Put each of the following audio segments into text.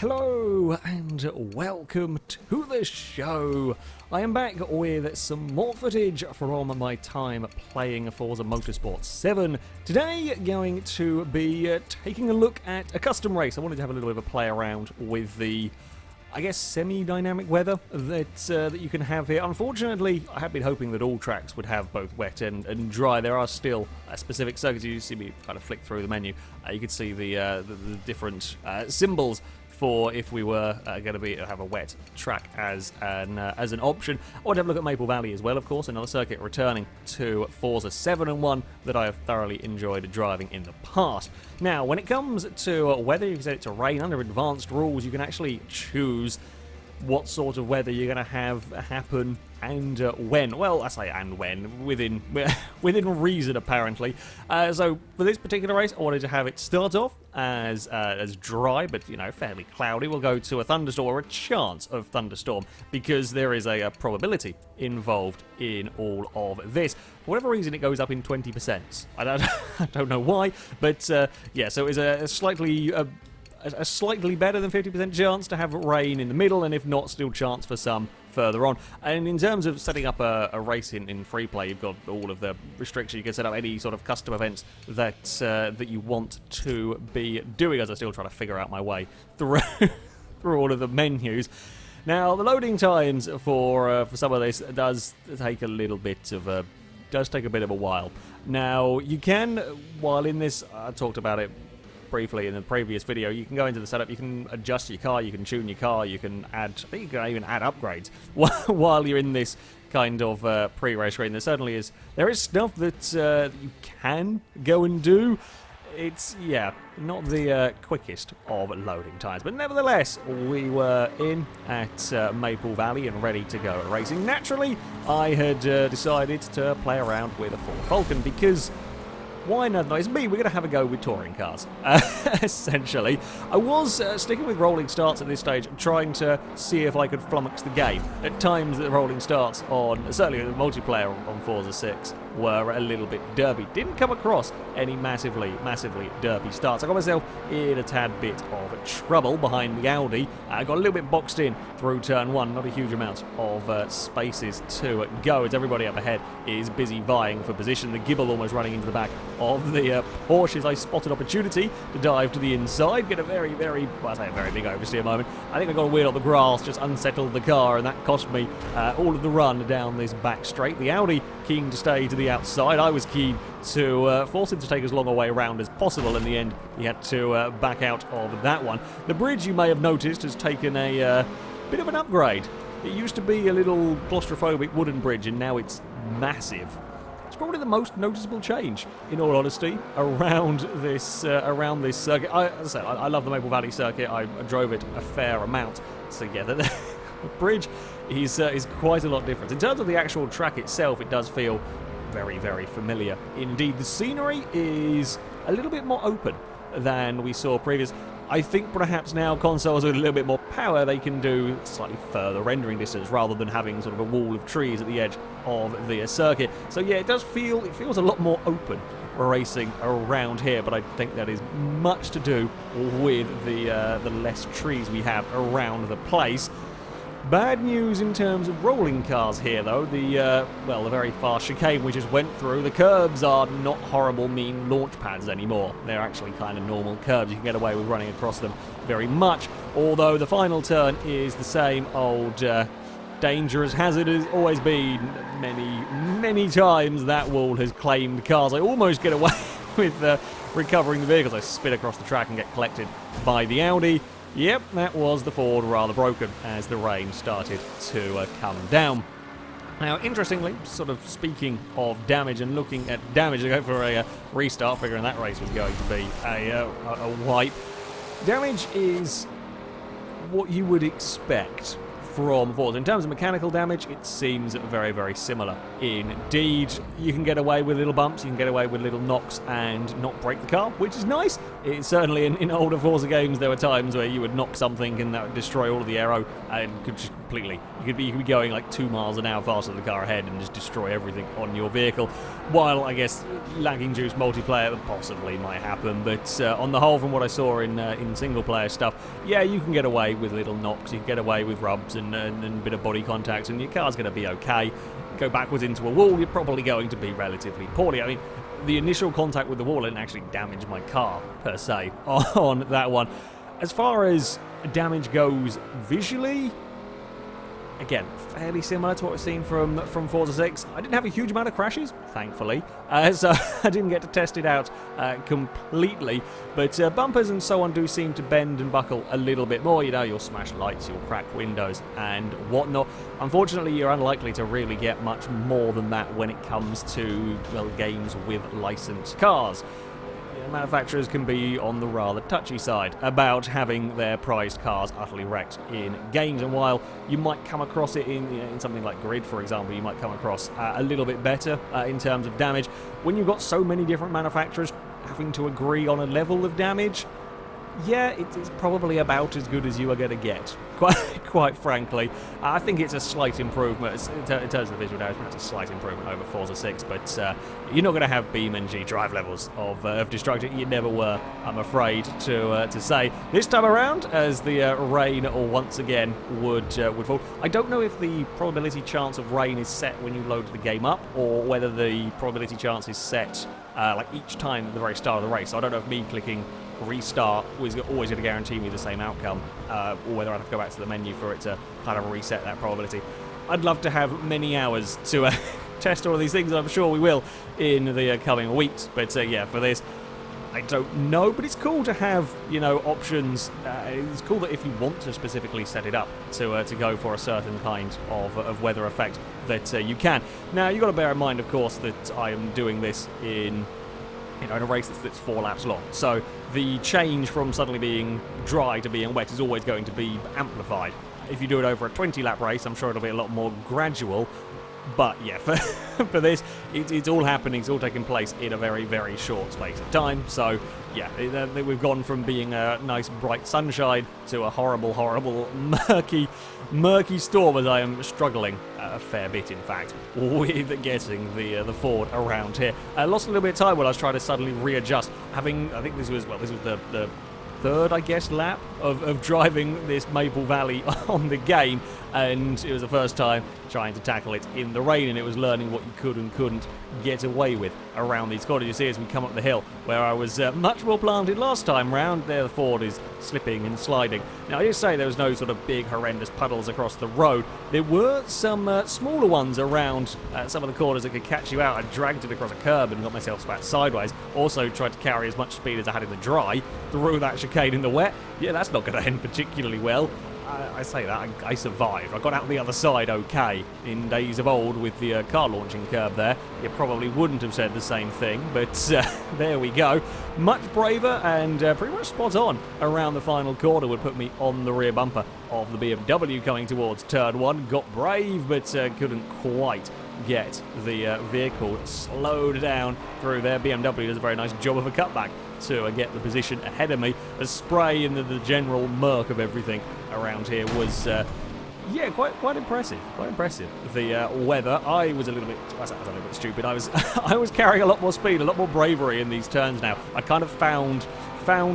Hello and welcome to the show. I am back with some more footage from my time playing Forza Motorsport 7. Today, going to be taking a look at a custom race. I wanted to have a little bit of a play around with the, I guess, semi-dynamic weather that you can have here. Unfortunately, I had been hoping that all tracks would have both wet and dry. There are still specific circuits. You see me kind of flick through the menu. You can see the different symbols for if we were going to have a wet track as an option. I want to have a look at Maple Valley as well, of course, another circuit returning to Forza 7 and one that I have thoroughly enjoyed driving in the past. Now, when it comes to weather, you can set it to rain. Under advanced rules, you can actually choose what sort of weather you're going to have happen and when. Well, I say and when, within reason, apparently. So for this particular race, I wanted to have it start off as dry, but fairly cloudy. We'll go to a thunderstorm, or a chance of thunderstorm, because there is a probability involved in all of this. For whatever reason, it goes up in 20%. I don't know why, but yeah. So it's a slightly better than 50% chance to have rain in the middle, and if not, still chance for some further on. And in terms of setting up a race in free play, you've got all of the restrictions. You can set up any sort of custom events that you want to be doing, as I still try to figure out my way through all of the menus. Now, the loading times for some of this does take a bit of a while. Now, you can, while in this, I talked about it briefly in the previous video, you can go into the setup, you can adjust your car, you can tune your car, you can add, I think you can even add upgrades while you're in this kind of pre-race screen. There is stuff that you can go and do. It's, yeah, not the quickest of loading times, but nevertheless, we were in at Maple Valley and ready to go racing. Naturally, I had decided to play around with a Ford Falcon because why not? It's me. We're going to have a go with touring cars, essentially. I was sticking with rolling starts at this stage, trying to see if I could flummox the game. At times, the rolling starts certainly the multiplayer on Forza 6, were a little bit derpy. Didn't come across any massively derpy starts. I got myself in a tad bit of trouble behind the Audi. I got a little bit boxed in through turn one. Not a huge amount of spaces to go, as everybody up ahead is busy vying for position. The Gibble almost running into the back of the Porsches. I spotted opportunity to dive to the inside, get a very big oversteer moment. I think I got a wheel on the grass, just unsettled the car, and that cost me all of the run down this back straight. The Audi keen to stay to the outside. I was keen to force him to take as long a way around as possible. In the end, he had to back out of that one. The bridge, you may have noticed, has taken a bit of an upgrade. It used to be a little claustrophobic wooden bridge, and now it's massive. Probably the most noticeable change, in all honesty, around this circuit. As I said, I love the Maple Valley circuit. I drove it a fair amount. So yeah, the bridge is quite a lot different. In terms of the actual track itself, it does feel very familiar. Indeed, the scenery is a little bit more open than we saw previous. I think perhaps now consoles with a little bit more power, they can do slightly further rendering distance rather than having sort of a wall of trees at the edge of the circuit. So yeah, it feels a lot more open racing around here, but I think that is much to do with the less trees we have around the place. Bad news in terms of rolling cars here, though. The very fast chicane we just went through, the curbs are not horrible, mean launch pads anymore. They're actually kind of normal curbs. You can get away with running across them very much, although the final turn is the same old dangerous hazard has always been. Many times that wall has claimed cars. I almost get away with recovering the vehicles. I spin across the track and get collected by the Audi. Yep, that was the Ford rather broken as the rain started to come down. Now, interestingly, sort of speaking of damage and looking at damage, I go for a restart, figuring that race was going to be a wipe. Damage is what you would expect from Forza. In terms of mechanical damage, it seems very, very similar. Indeed, you can get away with little bumps, you can get away with little knocks and not break the car, which is nice. It's certainly in older Forza games, there were times where you would knock something and that would destroy all of the aero and could just completely, you could be going like 2 miles an hour faster than the car ahead and just destroy everything on your vehicle. While I guess lag-induced multiplayer possibly might happen, but on the whole, from what I saw in single-player stuff, yeah, you can get away with little knocks, you can get away with rubs and a bit of body contact, and your car's going to be okay. Go backwards into a wall, you're probably going to be relatively poorly. I mean, the initial contact with the wall didn't actually damage my car, per se, on that one. As far as damage goes visually, again, fairly similar to what we've seen from Forza 6. I didn't have a huge amount of crashes, thankfully, so I didn't get to test it out completely, but bumpers and so on do seem to bend and buckle a little bit more. You know, you'll smash lights, you'll crack windows and whatnot. Unfortunately, you're unlikely to really get much more than that when it comes to, well, games with licensed cars. Manufacturers can be on the rather touchy side about having their prized cars utterly wrecked in games, and while you might come across it in something like Grid, for example, you might come across a little bit better in terms of damage. When you've got so many different manufacturers having to agree on a level of damage, yeah, it's probably about as good as you are going to get, quite frankly. I think it's a slight improvement in terms of the visual damage. It's a slight improvement over Forza 6, but you're not going to have beam and G drive levels of destruction. You never were, I'm afraid to say. This time around, as the rain once again would fall. I don't know if the probability chance of rain is set when you load the game up, or whether the probability chance is set like each time at the very start of the race. So I don't know if me clicking restart was always going to guarantee me the same outcome, or whether I'd have to go back to the menu for it to kind of reset that probability. I'd love to have many hours to test all of these things, and I'm sure we will in the coming weeks, but yeah, for this, I don't know, but it's cool to have, you know, options. It's cool that if you want to specifically set it up to go for a certain kind of weather effect, that you can. Now, you've got to bear in mind, of course, that I am doing this in a race that's 4 laps long. So the change from suddenly being dry to being wet is always going to be amplified. If you do it over a 20-lap race, I'm sure it'll be a lot more gradual. But yeah, for this, it's all happening, it's all taking place in a very, very short space of time. So yeah, we've gone from being a nice bright sunshine to a horrible, horrible, murky storm, as I am struggling a fair bit, in fact, with getting the Ford around here. I lost a little bit of time when I was trying to suddenly readjust. I think this was the third, I guess, lap of driving this Maple Valley on the game, and it was the first time trying to tackle it in the rain, and it was learning what you could and couldn't get away with around these corners. You see as we come up the hill, where I was much more planted last time round, there the Ford is slipping and sliding. Now, I just say there was no sort of big horrendous puddles across the road. There were some smaller ones around some of the corners that could catch you out. I dragged it across a curb and got myself spat sideways. Also tried to carry as much speed as I had in the dry through that chicane in the wet. Yeah, that's not going to end particularly well. I say that, I survived. I got out the other side okay. In days of old with the car launching curb there, you probably wouldn't have said the same thing, but there we go. Much braver and pretty much spot on around the final corner would put me on the rear bumper of the BMW coming towards turn 1. Got brave, but couldn't quite get the vehicle slowed down through there. BMW does a very nice job of a cutback to get the position ahead of me. The spray and the general murk of everything around here was yeah, quite impressive. Quite impressive. The weather, I was a little bit stupid. I was carrying a lot more speed, a lot more bravery in these turns now. I kind of found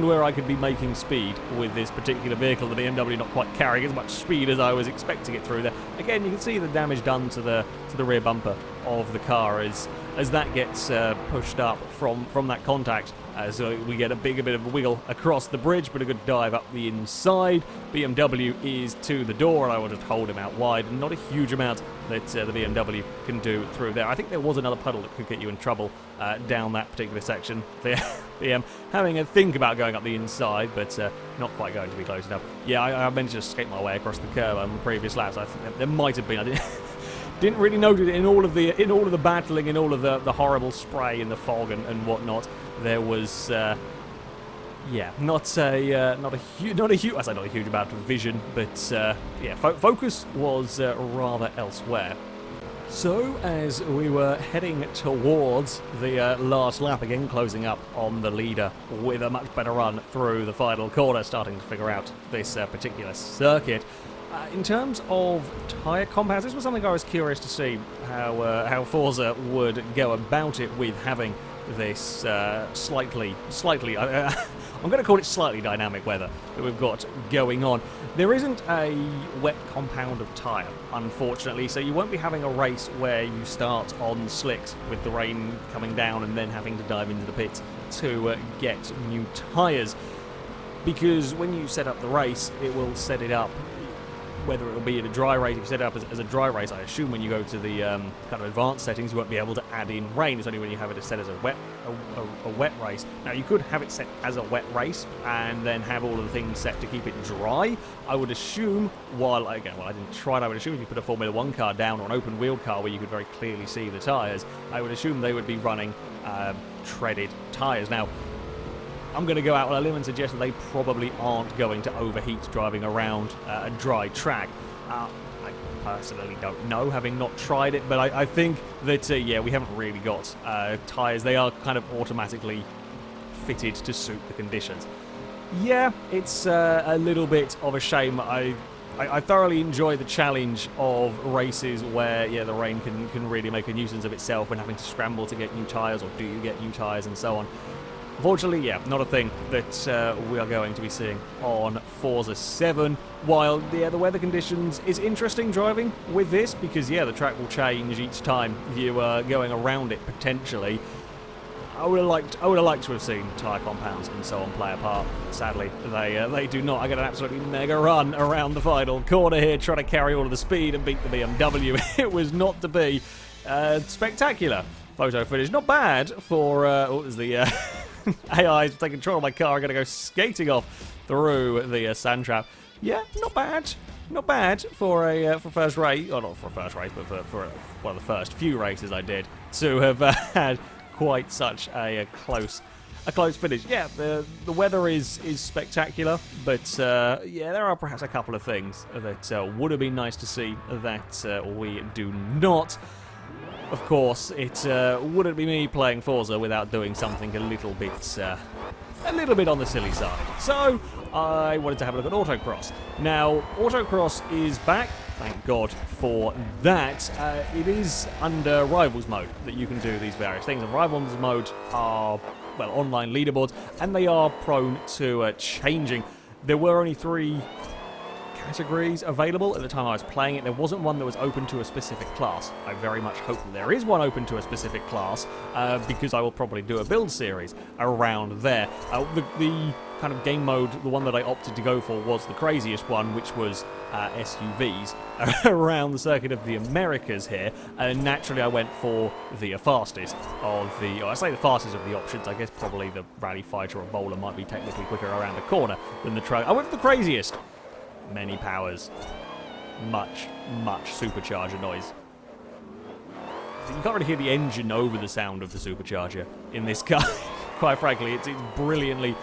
where I could be making speed with this particular vehicle. The BMW not quite carrying as much speed as I was expecting it through there. Again, you can see the damage done to the rear bumper of the car as that gets pushed up from that contact. So we get a bit of a wiggle across the bridge, but a good dive up the inside. BMW is to the door, and I will just hold him out wide. Not a huge amount that the BMW can do through there. I think there was another puddle that could get you in trouble down that particular section. The BM having a think about going up the inside, but not quite going to be close enough. Yeah, I managed to escape my way across the curb on the previous laps. I think there might have been. I didn't really notice it in all of the battling, in all of the horrible spray and the fog and whatnot. There was Yeah, not a huge, I say not a huge amount of vision, but yeah, focus was rather elsewhere. So, as we were heading towards the last lap, again closing up on the leader with a much better run through the final corner, starting to figure out this particular circuit. In terms of tyre compounds, this was something I was curious to see how Forza would go about it with having this slightly, I'm going to call it slightly dynamic weather that we've got going on. There isn't a wet compound of tyre, unfortunately, so you won't be having a race where you start on slicks with the rain coming down and then having to dive into the pits to get new tyres. Because when you set up the race, it will set it up, whether it will be in a dry race, if you set it up as a dry race, I assume when you go to the kind of advanced settings, you won't be able to add in rain. It's only when you have it set as a wet race. Now, you could have it set as a wet race and then have all of the things set to keep it dry. I would assume, I didn't try it, I would assume if you put a Formula 1 car down or an open wheel car where you could very clearly see the tyres, I would assume they would be running treaded tyres. Now, I'm going to go out on a limb and suggest that they probably aren't going to overheat driving around a dry track. I personally don't know, having not tried it, but I think that, yeah, we haven't really got tyres. They are kind of automatically fitted to suit the conditions. Yeah, it's a little bit of a shame. I thoroughly enjoy the challenge of races where, yeah, the rain can really make a nuisance of itself and having to scramble to get new tyres, or do you get new tyres, and so on. Unfortunately, yeah, not a thing that we are going to be seeing on Forza 7. While, yeah, the weather conditions is interesting driving with this, because, yeah, the track will change each time you are going around it, potentially. I would have liked to have seen tyre compounds and so on play a part. Sadly, they do not. I get an absolutely mega run around the final corner here, trying to carry all of the speed and beat the BMW. It was not to be. Spectacular photo footage. Not bad for, what was the... AI is taking control of my car. I'm going to go skating off through the sand trap. Yeah, not bad. Not bad for a first race. Or not for a first race, but for one of the first few races I did to have had quite such a close finish. Yeah, the weather is spectacular, but yeah, there are perhaps a couple of things that would have been nice to see that we do not. Of course, it wouldn't be me playing Forza without doing something a little bit on the silly side. So, I wanted to have a look at Autocross. Now, Autocross is back, thank God for that. It is under Rivals mode that you can do these various things, and Rivals mode are, well, online leaderboards, and they are prone to changing. There were only 3 categories available at the time I was playing it. There wasn't one that was open to a specific class. I very much hope that there is one open to a specific class, because I will probably do a build series around there. The kind of game mode, the one that I opted to go for was the craziest one, which was SUVs around the circuit of the Americas here, and naturally I went for the fastest of the, I say the fastest of the options. I guess probably the Rally Fighter or Bowler might be technically quicker around a corner than the truck. I went for the craziest. Many powers, much supercharger noise. You can't really hear the engine over the sound of the supercharger in this car. Quite frankly, it's brilliantly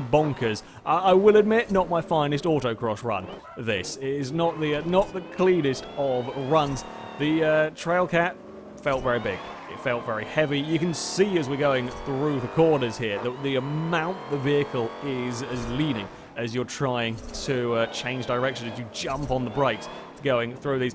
bonkers. I will admit, not my finest autocross run. This is not the cleanest of runs. The Trailcat felt very big. It felt very heavy. You can see as we're going through the corners here that the amount the vehicle is leaning as you're trying to change direction, as you jump on the brakes going through these.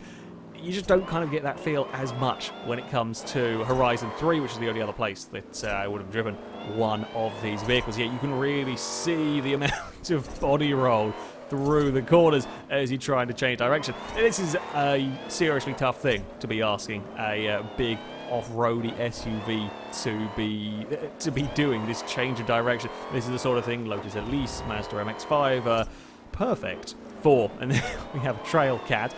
You just don't kind of get that feel as much when it comes to Horizon 3, which is the only other place that I would have driven one of these vehicles. Yet you can really see the amount of body roll through the corners as you're trying to change direction. This is a seriously tough thing to be asking a big off-roady SUV to be doing, this change of direction. This is the sort of thing Lotus Elise, Mazda MX-5 perfect for. And then we have a Trailcat.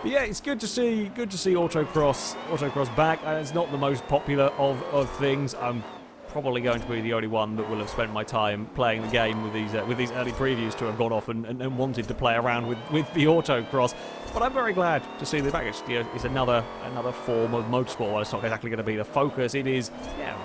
But yeah, it's good to see Autocross back. It's not the most popular of things. I'm probably going to be the only one that will have spent my time playing the game with these early previews to have gone off and wanted to play around with the autocross. But I'm very glad to see the back. It's another form of motorsport. While it's not exactly going to be the focus, it is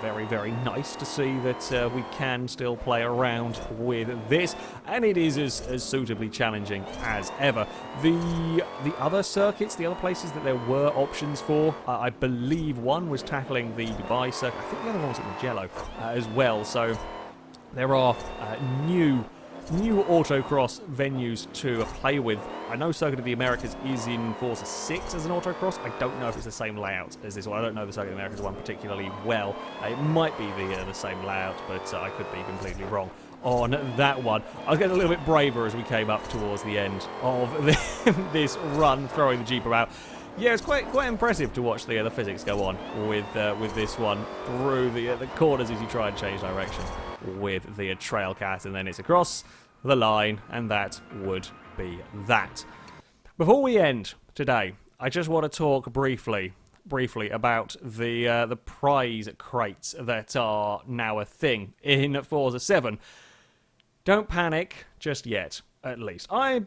very, very nice to see that we can still play around with this, and it is as suitably challenging as ever. The other circuits, the other places that there were options for, I believe one was tackling the Dubai circuit. I think the other one was at Mugello as well. So there are new autocross venues to play with. I know Circuit of the Americas is in Forza 6 as an autocross. I don't know if it's the same layout as this one. I don't know the Circuit of the Americas one particularly well. It might be the same layout, but I could be completely wrong on that one. I was getting a little bit braver as we came up towards the end of this run, throwing the Jeep about. Yeah, it's quite impressive to watch the physics go on with this one through the corners as you try and change direction with the Trailcat, and then it's across the line, and that would be that. Before we end today, I just want to talk briefly about the prize crates that are now a thing in Forza 7. Don't panic just yet, at least. I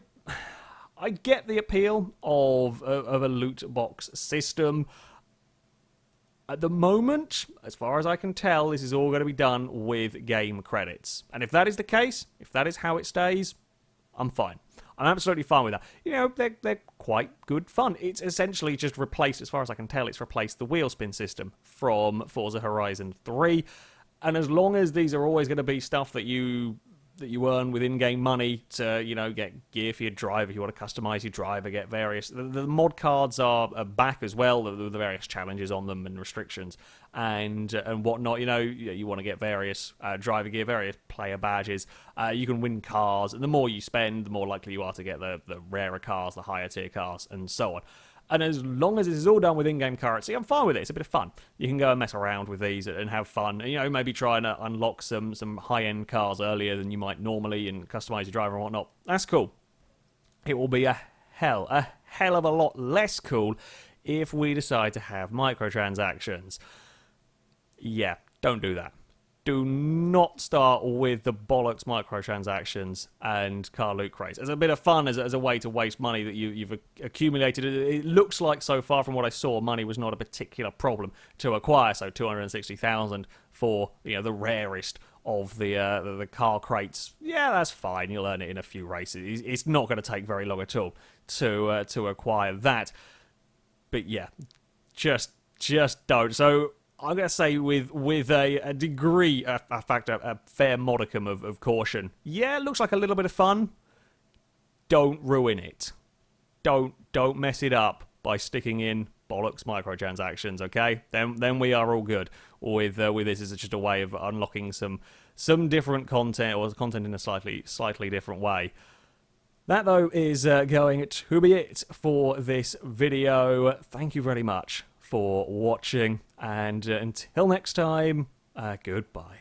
get the appeal of a loot box system. At the moment, as far as I can tell, this is all going to be done with game credits. And if that is the case, if that is how it stays, I'm fine. I'm absolutely fine with that. You know, they're quite good fun. It's essentially just replaced, as far as I can tell, it's replaced the wheel spin system from Forza Horizon 3. And as long as these are always going to be stuff that you earn with in-game money to, get gear for your driver, if you want to customize your driver, get various... The mod cards are back as well, the various challenges on them and restrictions and whatnot. You want to get various driver gear, various player badges. You can win cars, and the more you spend, the more likely you are to get the rarer cars, the higher tier cars, and so on. And as long as this is all done with in-game currency, I'm fine with it. It's a bit of fun. You can go and mess around with these and have fun. Maybe try and unlock some high-end cars earlier than you might normally and customize your driver and whatnot. That's cool. It will be a hell of a lot less cool if we decide to have microtransactions. Yeah, don't do that. Do not start with the bollocks microtransactions and car loot crates. As a bit of fun, as a way to waste money that you've accumulated. It looks like so far from what I saw, money was not a particular problem to acquire. So 260,000 for the rarest of the car crates. Yeah, that's fine. You'll earn it in a few races. It's not going to take very long at all to acquire that. But yeah, just don't. So I'm going to say with a degree, in fact, a fair modicum of caution. Yeah, it looks like a little bit of fun. Don't ruin it. Don't mess it up by sticking in bollocks microtransactions, okay? Then we are all good. With this is just a way of unlocking some different content, or content in a slightly different way. That, though, is going to be it for this video. Thank you very much for watching, and until next time, goodbye.